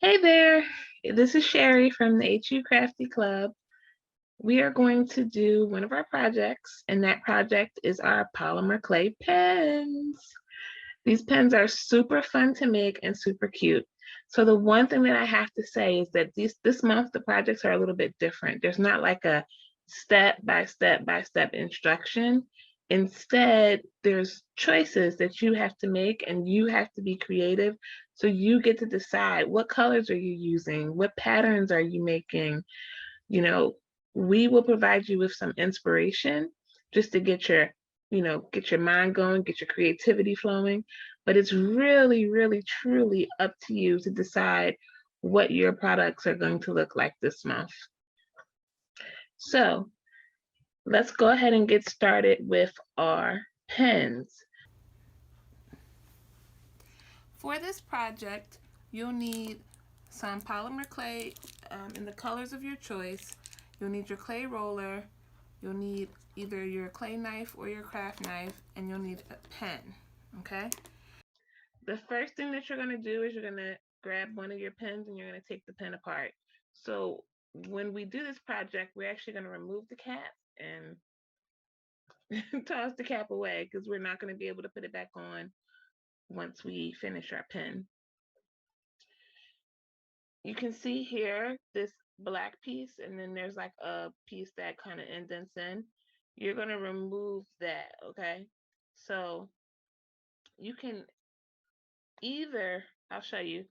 Hey there, this is Sherry from the HU Crafty Club. We are going to do one of our projects, and that project is our polymer clay pens. These pens are super fun to make and super cute. So the one thing that I have to say is that this month the projects are a little bit different. There's not like a step-by-step instruction. Instead, there's choices that you have to make and you have to be creative. So you get to decide what colors are you using, what patterns are you making. You know, we will provide you with some inspiration just to get your, get your mind going, get your creativity flowing. But it's really, really, truly up to you to decide what your products are going to look like this month. So let's go ahead and get started with our pens. For this project, you'll need some polymer clay in the colors of your choice. You'll need your clay roller. You'll need either your clay knife or your craft knife, and you'll need a pen, okay? The first thing that you're going to do is you're going to grab one of your pens and you're going to take the pen apart. So when we do this project, we're actually going to remove the cap and toss the cap away because we're not going to be able to put it back on once we finish our pen. You can see here this black piece, and then there's like a piece that kind of indents in. You're going to remove that, okay? So you can either, I'll show you,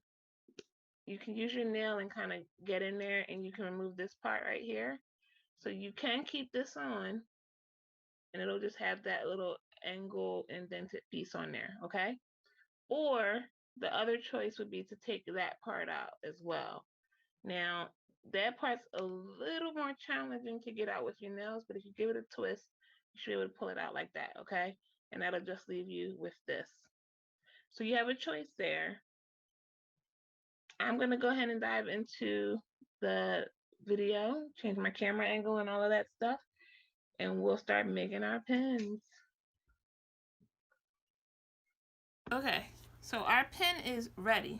you can use your nail and kind of get in there and you can remove this part right here. So you can keep this on and it'll just have that little angle indented piece on there, okay? Or the other choice would be to take that part out as well. Now, that part's a little more challenging to get out with your nails, but if you give it a twist, you should be able to pull it out like that, okay? And that'll just leave you with this. So you have a choice there. I'm going to go ahead and dive into the video, change my camera angle and all of that stuff, and we'll start making our pens. Okay, so our pen is ready.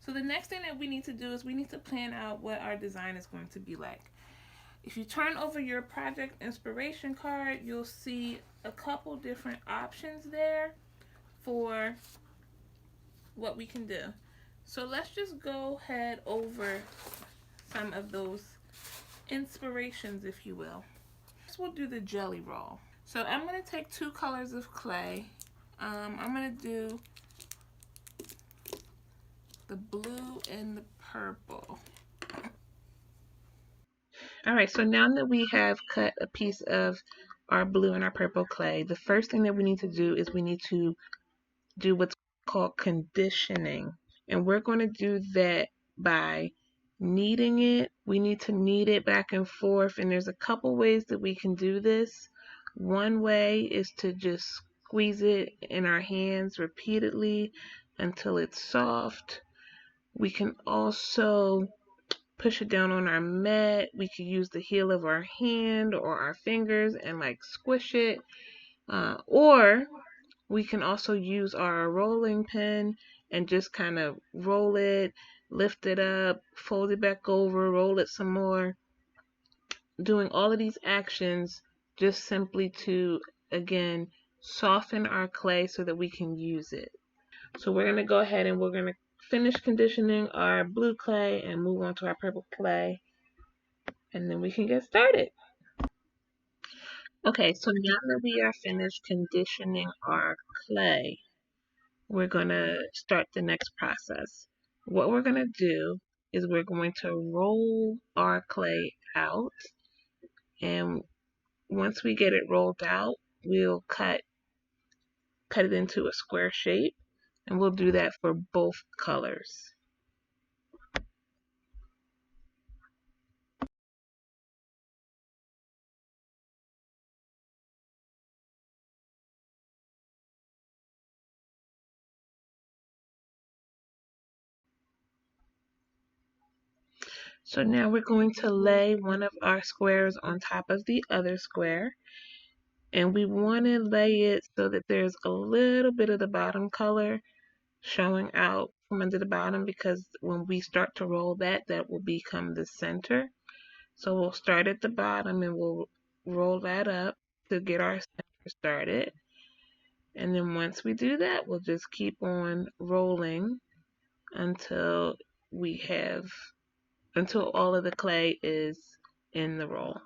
So the next thing that we need to do is we need to plan out what our design is going to be like. If you turn over your project inspiration card, you'll see a couple different options there for what we can do. So let's just go head over some of those inspirations, if you will. First, we'll do the jelly roll. So I'm going to take 2 colors of clay. I'm going to do the blue and the purple. All right, so now that we have cut a piece of our blue and our purple clay, the first thing that we need to do is we need to do what's called conditioning. And we're going to do that by kneading it. We need to knead it back and forth, and there's a couple ways that we can do this. One way is to just squeeze it in our hands repeatedly until it's soft. We can also push it down on our mat. We could use the heel of our hand or our fingers and like squish it. Or we can also use our rolling pin and just kind of roll it, lift it up, fold it back over, roll it some more. Doing all of these actions just simply to, again, soften our clay so that we can use it. So we're going to go ahead and we're going to finish conditioning our blue clay and move on to our purple clay, and then we can get started. Okay, so now that we are finished conditioning our clay, we're going to start the next process. What we're going to do is we're going to roll our clay out, and once we get it rolled out, we'll cut it into a square shape, and we'll do that for both colors. So now we're going to lay one of our squares on top of the other square. And we want to lay it so that there's a little bit of the bottom color showing out from under the bottom, because when we start to roll that will become the center. So we'll start at the bottom and we'll roll that up to get our center started. And then once we do that, we'll just keep on rolling until until all of the clay is in the roll.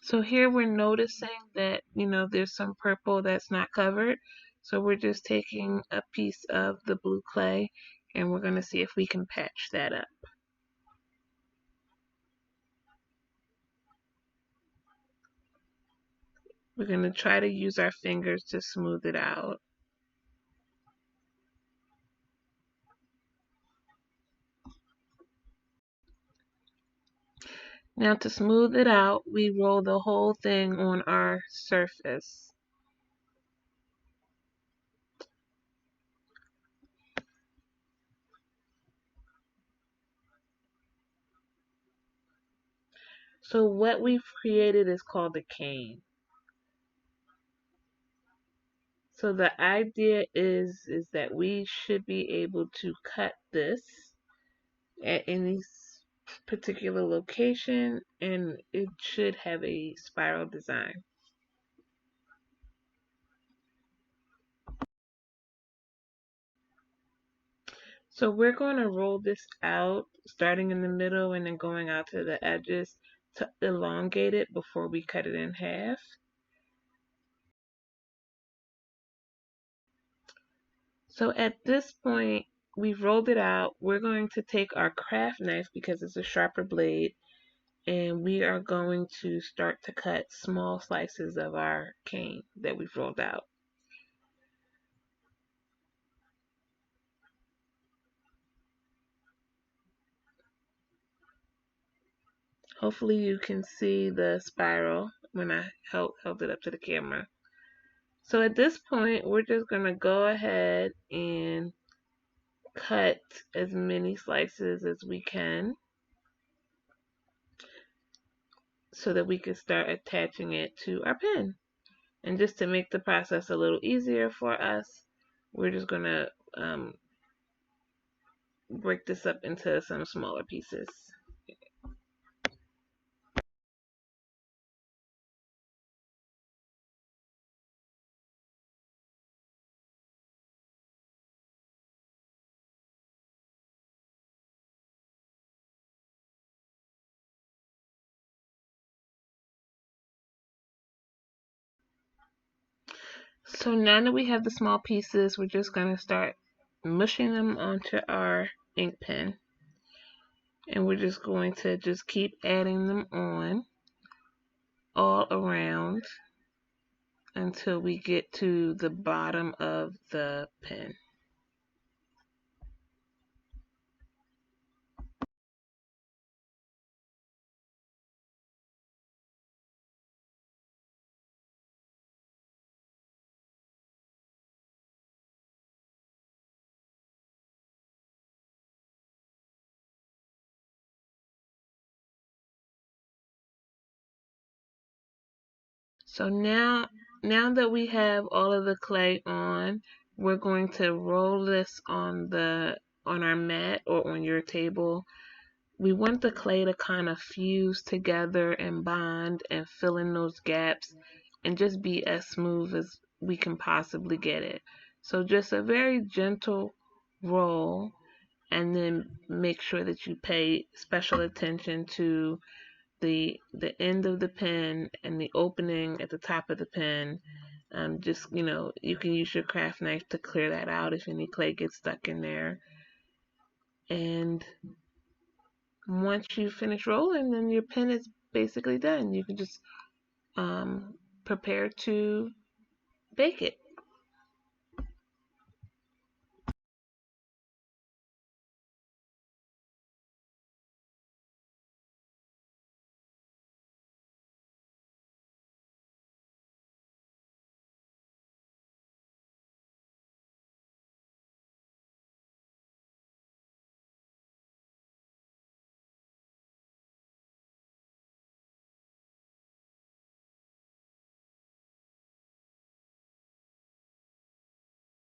So here we're noticing that, there's some purple that's not covered. So we're just taking a piece of the blue clay and we're going to see if we can patch that up. We're going to try to use our fingers to smooth it out. Now to smooth it out, we roll the whole thing on our surface. So what we've created is called a cane. So the idea is that we should be able to cut this at any particular location and it should have a spiral design. So we're going to roll this out starting in the middle and then going out to the edges to elongate it before we cut it in half. So at this point, we've rolled it out. We're going to take our craft knife because it's a sharper blade and we are going to start to cut small slices of our cane that we've rolled out. Hopefully you can see the spiral when I held it up to the camera. So at this point, we're just going to go ahead and cut as many slices as we can so that we can start attaching it to our pen. And just to make the process a little easier for us, we're just going to break this up into some smaller pieces. So now that we have the small pieces, we're just going to start mushing them onto our ink pen. And we're just going to just keep adding them on all around until we get to the bottom of the pen. So now that we have all of the clay on, we're going to roll this on our mat or on your table. We want the clay to kind of fuse together and bond and fill in those gaps and just be as smooth as we can possibly get it. So just a very gentle roll, and then make sure that you pay special attention to the end of the pen and the opening at the top of the pen. Just, you can use your craft knife to clear that out if any clay gets stuck in there. And once you finish rolling, then your pen is basically done. You can just prepare to bake it.